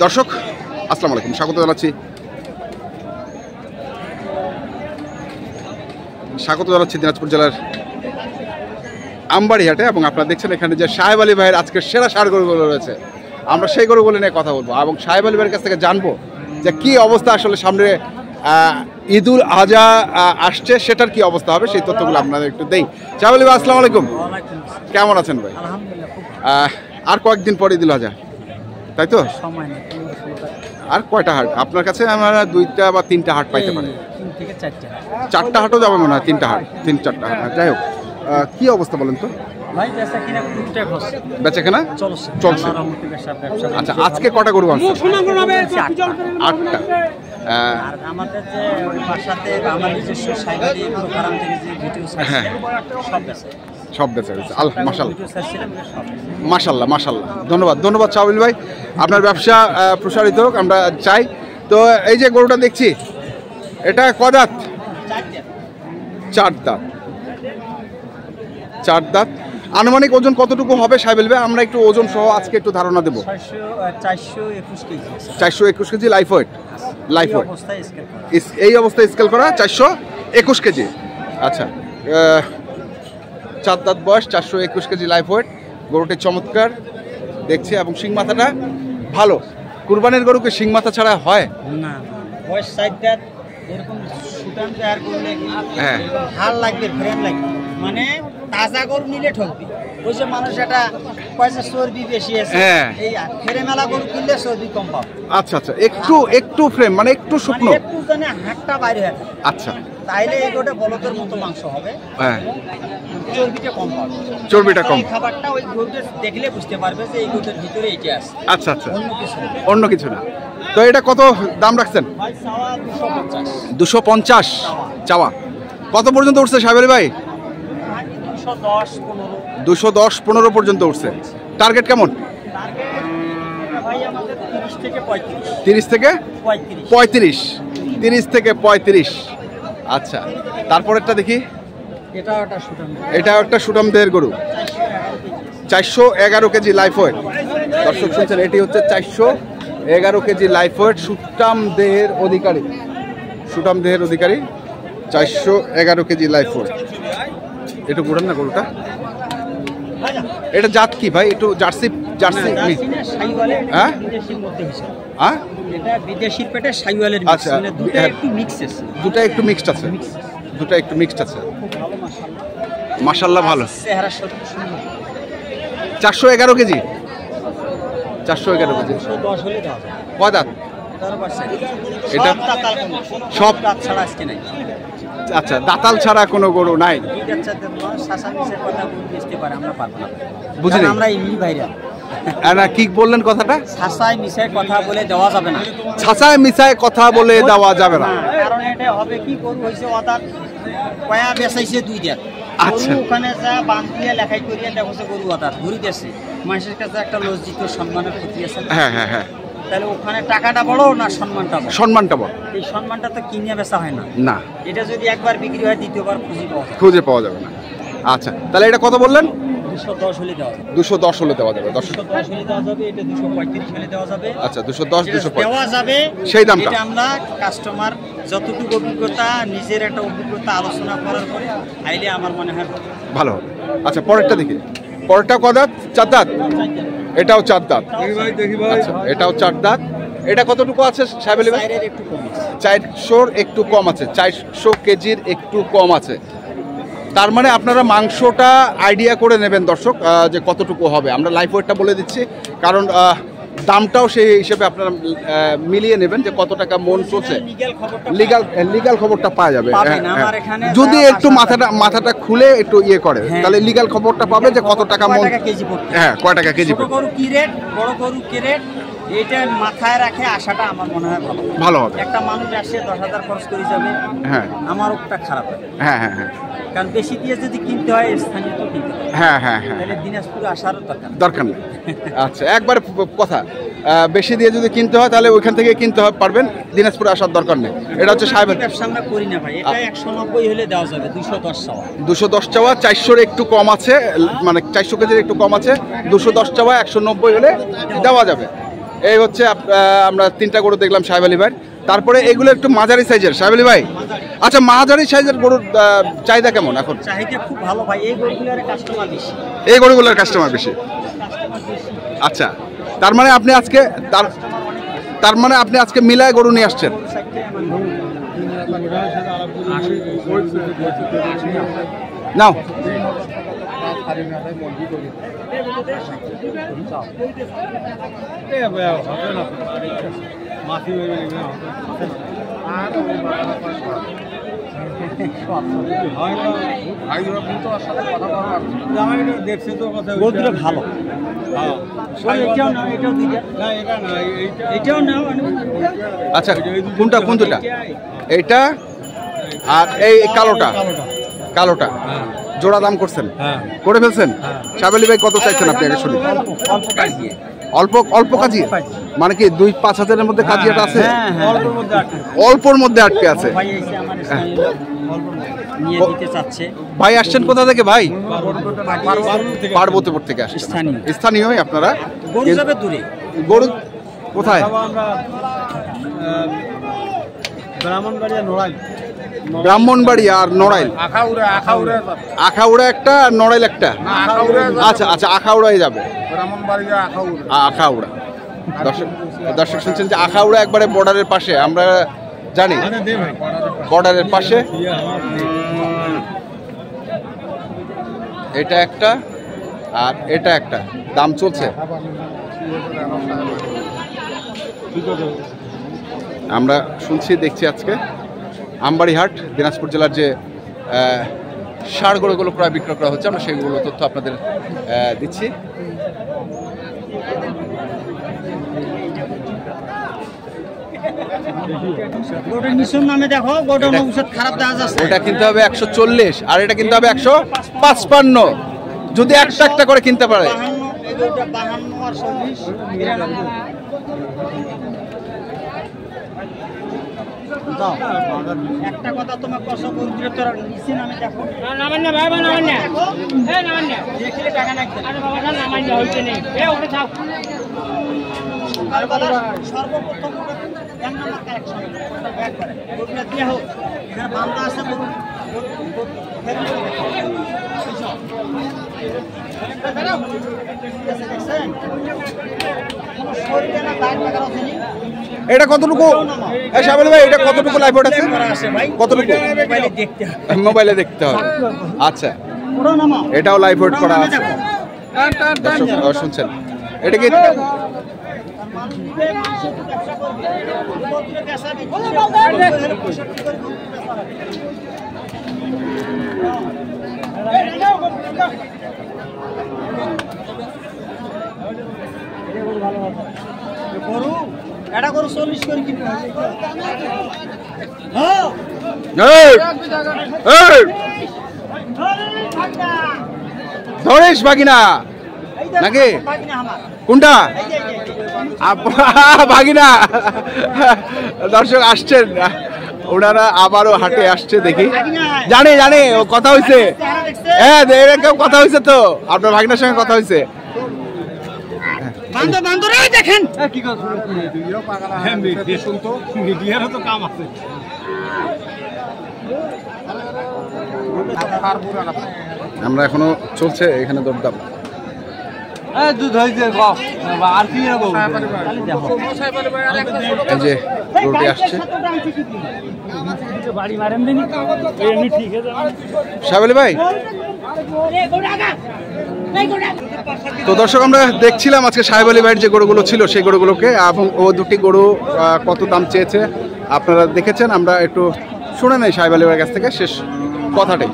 দর্শক আসসালামু আলাইকুম, স্বাগত জানাচ্ছি দিনাজপুর জেলার আমবাড়িহাটে। এবং আপনারা দেখছেন এখানে যে সাহেব আলী ভাইয়ের আজকে সেরা ষাঁড় গরুগুলো রয়েছে, আমরা সেই গরুগুলো নিয়ে কথা বলবো এবং সাহেব আলী ভাইয়ের কাছ থেকে জানবো যে কি অবস্থা, আসলে সামনে ঈদুল আজহা আসছে, সেটার কি অবস্থা হবে সেই তথ্যগুলো আপনাদের একটু দেই। সাহেব আলী ভাই আসসালামু আলাইকুম, কেমন আছেন ভাই? আর কয়েকদিন পরে ঈদুল আজহা, তাই তো? আর কয়টা হাট আপনার কাছে? আমরা 2টা বা 3টা হাট পাইতে পারি, 4টা হাটও যাবে মনে হয়, 3টা হাট, 3-4টা হাট। যাই হোক, কি অবস্থা বলেন তো? বেচা কেনা চলছে। আচ্ছা, আজকে কটা গরু আনছে? 8টা। সব বেচা গেছে, মাশাল্লাহ মাশাল্লাহ। ধন্যবাদ শাওবিল ভাই, আপনার ব্যবসা প্রসারিত হোক আমরা চাই। তো এই যে গরুটা দেখছি, এটা কদাত? 4 দাঁত। আনুমানিক ওজন কতটুকু হবে সাহেব ভাই? আমরা একটু ওজন সহ আজকে একটু ধারণা দেবো। 421 কেজি লাইফ ওয়েট। এই অবস্থায় স্কেল করা 421 কেজি। আচ্ছা, 4 দাঁত বয়স, 421 কেজি লাইফ ওয়েট। গরুটি চমৎকার দেখছি এবং শিং মাথাটা ভালো। কুরবানির গরুকে শিং মাথা ছাড়া হয় না? বয়স 4 দাঁত, এরকম সুটান তৈরি করলে হ্যাঁ ভালো লাগবে, ফ্রেম লাগবে। মানে তাজা গরু নিলে ঠকবে, ওই যে মানুষ এটা পয়সা চর্বি বেশি আছে, এই ফ্রেমেলা গরু কিনলে চর্বি কম পাবে। আচ্ছা, একটু ফ্রেম মানে একটু শুকনো, একটু জানে হাতটা বাইরে হয়। আচ্ছা, তাইলে এই গরুটা বলদের মতো মাংস হবে, হ্যাঁ, চর্বিটা কম পাবে। এই খাবারটা ওই গরুটা দেখলে বুঝতে পারবে যে এই গরুটার ভিতরে এইটা আছে। আচ্ছা, অন্য কিছু না। তো এটা কত দাম রাখছেন? 250 চাওয়া। কত পর্যন্ত উঠছে সাহেব আলী ভাই? 210-15 পর্যন্ত উঠছে। টার্গেট কেমন? 30 থেকে 35। আচ্ছা, তারপরেরটা দেখি। এটা একটা সুটাম দেহের গরু, 411 কেজি লাইফ ওয়েট। দর্শক শুনছেন, এটি হচ্ছে 411 কেজি লাইফ ওয়েট, সুটাম দেহের অধিকারী 411 কেজি লাইফ ওয়েট। একটু ঘুরান না গরুটা। এটা জাত কি ভাই? একটু জার্সি হ্যাঁ, এটা বিদেশির পেটে শাইওয়ালের মিক্স। আচ্ছা, দুটো একটু মিক্সড আছে। মাশাআল্লাহ, ভালো। 411 কেজি। 411 কেজি। 110 হলে দাও। কয় দাঁত? এটা সব দাঁত ছাড়া আজকে নাই। আচ্ছা, দাঁতাল ছাড়া কোনো গরু নাই? বুঝলি, আমরা এমনি ভাইরা না। কি বললেন কথাটা? ছাঁচায় মিশায় কথা বলে দেওয়া যাবে না। ছাঁচায় মিশায় কথা বলে দেওয়া যাবে না, কারণ এটা হবে কি গরু হইছে ওটা কয়া বেচাইছে 2 দাঁত। আচ্ছা, ওখানে যা বাঁধ দিয়ে লেখাই করিয়া দেখো যে গরু ওটা ঘুরি গেছে, মানুষের কাছে একটা লজ্জিত সম্মানের ক্ষতি আছে। হ্যাঁ, তাহলে ওখানে টাকাটা বড় না সম্মানটা বড়? এই সম্মানটা তো কিনে বেচা হয় না। এটা যদি একবার বিক্রি হয়, দ্বিতীয়বার খুঁজে পাওয়া যাবে না। আচ্ছা, তাহলে এটা কত বললেন? 210 হলে দেওয়া যাবে। 210 হলে দেওয়া যাবে। 210 হলে দেওয়া যাবে। এটা 235 হলে দেওয়া যাবে। আচ্ছা, 210-235 দেওয়া যাবে। সেই দামটা এটা আমরা কাস্টমার যতটুকু অভিজ্ঞতা, নিজের একটা অভিজ্ঞতা আলোচনা করার পরে আইলে আমার মনে হয় ভালো হবে। আচ্ছা, পরেরটা দেখি। পরেরটা কত দাঁত? 4 দাঁত। এটাও 4 দাঁত। আচ্ছা, এটাও 4 দাঁত। এটা কতটুকু আছে সাহেব আলী ভাই? 400 একটু কম আছে, 400 কেজির একটু কম আছে। তার মানে আপনারা মাংসটা আইডিয়া করে নেবেন দর্শক, যে কতটুকু হবে। আমরা লাইফ ওয়েটটা বলে দিচ্ছি, কারণ দামটাও সেই হিসেবে আপনারা মিলিয়ে নেবেন যে কত টাকা মন চলছে। লিগ্যাল খবরটা পাওয়া যাবে। যদি একটু মাথাটা খুলে একটু ইয়ে করে, তাহলে লিগ্যাল খবরটা পাবে যে কত টাকা মন, হ্যাঁ, কয় টাকা কেজি। বড় গরু কি রেট, বড় গরু কি রেট, এটা মাথায় রাখে আসাটা আমার মনে হয় ভালো হবে। একটা মানুষ আসে 10,000 খরচ করে যাবে, হ্যাঁ, আমার ওটা খারাপ হবে। হ্যাঁ, কারণ বেশি দিয়ে যদি কিনতে হয় স্থানীয় তো কিনতে হয়। হ্যাঁ, তাহলে দিনাজপুরে আসার দরকার নেই। আচ্ছা, একবার কথা, বেশি দিয়ে যদি কিনতে হয় তাহলে ওইখান থেকে কিনতে পারবেন, দিনাজপুরে আসার দরকার নেই। এটা হচ্ছে সাহেবের ব্যবসা, আমরা করি না ভাই। এটা 190 হলে দেওয়া যাবে। 210 চাওয়া। 400 একটু কম আছে, মানে 400 কেজির একটু কম আছে। 210 চাওয়া, 190 হলে দেওয়া যাবে। এই হচ্ছে আমরা 3টা গরু দেখলাম সাহেব আলী ভাই। তারপরে এগুলো একটু মাঝারি সাইজের সাহেব আলী ভাই। আচ্ছা, মাঝারি সাইজের গরুর চাহিদা কেমন এখন? চাহিদা খুব ভালো ভাই, এই গরুগুলোর কাস্টমার বেশি। এই গরুগুলোর কাস্টমার বেশি। আচ্ছা, তার মানে আপনি আজকে মিলায় গরু নিয়ে আসছেন। নাও ভালো। আচ্ছা, কোনটা কোন দুটা? এইটা আর এই কালোটা জোড়া দাম করছেন? করে ফেলছেন? সাহেব আলী ভাই কত চাইছেন আপনি আগে শুনি? অল্প কাজি মানে কি 2-5 হাজারের মধ্যে কাজিয়াটা আছে? অল্পর মধ্যে আটকে আছে। ভাই আসছেন কোথা থেকে ভাই? পার্বতীপুর থেকে আসছেন। স্থানীয় আপনারা? গরু কোথায়? ব্রাহ্মণবাড়ি আর নড়াইল। আখাউড়া একটা, নড়াইল একটা। আচ্ছা আচ্ছা, আখাউড়ায় যাবে। আখাউড়া। দর্শক শুনছেন যে আখাউড়া একবারে বর্ডারের পাশে, আমরা জানি বর্ডারের পাশে। এটা একটা আর এটা একটা, দাম চলছে। আমরা শুনছি দেখছি আজকে আমবাড়িহাট দিনাজপুর জেলার যে ষাঁড় গরুগুলো প্রায় বিক্রয় করা হচ্ছে, আমরা সেগুলো তথ্য আপনাদের দিচ্ছি। ওটা কিনতে হবে 140 আর এটা কিনতে হবে 155। যদি একটা একটা করে কিনতে পারে। একটা কথা তোমার কষ্ট বলতে তোর নিচে নামে দেখো। নামান না বাবা, নামান না। এই নামান না। দেখলে টাকা না। আরে বাবা না, নামান না হইতে নেই। এই ওটা থাক। আর বাবা সর্বপ্রথম এক নাম্বার কালেকশন ব্যাক করে ওটা দিয়ে হোক। এখানে বান্দা আছে বলুন। এটা কতটুকু সাহেব আলী ভাই, এটা কতটুকু লাইভ ওয়েট আছে? কতটুকু মোবাইলে দেখতে হবে? আচ্ছা, এটাও লাইভ ওয়েট করা আছে। দর্শক শুনছেন, এটা কি গরু? এটা গরু 40 করে কিনতে হবে। ধরেশ ভাগিনা নাকি? কোনটা ভাগিনা? দর্শক আসছেন ওনারা আবারও হাটে আসছে, দেখি। জানে কথা হয়েছে। হ্যাঁ, এরকম কথা হয়েছে তো, আপনার ভাগিনার সঙ্গে কথা হয়েছে। দেখেন আমরা এখনো চলছে এখানে দরদাম। দুধ হয়েছে আর কি এই যে গরুটি আসছে। সাহেব আলী ভাই, তো দর্শক আমরা দেখছিলাম আজকে সাহেব আলী ভাইয়ের যে গরুগুলো ছিল সেই গরুগুলোকে, এবং ও দুটি গরু কত দাম চেয়েছে আপনারা দেখেছেন। আমরা একটু শুনে নেই সাহেব আলী ভাইয়ের কাছ থেকে শেষ কথাটাই।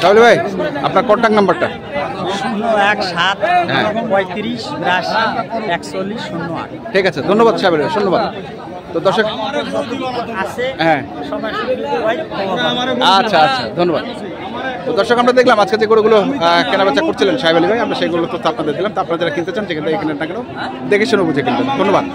সাহেব আলী ভাই, আপনার কন্ট্যাক্ট নাম্বারটা? 01735824108। ঠিক আছে, ধন্যবাদ সাহেব আলী ভাই, ধন্যবাদ। তো দর্শক হ্যাঁ, আচ্ছা আচ্ছা, ধন্যবাদ। তো দর্শক আমরা দেখলাম আজকে যে গরুগুলো কেনাবেচা করছিলেন সাহেব আলী ভাই, আমরা সেইগুলো তো আপনাদের দিলাম। তো আপনারা যারা কিনতে চান যেখান থেকে কিনেন না কেন দেখে শুনে বুঝে কিনবেন। ধন্যবাদ।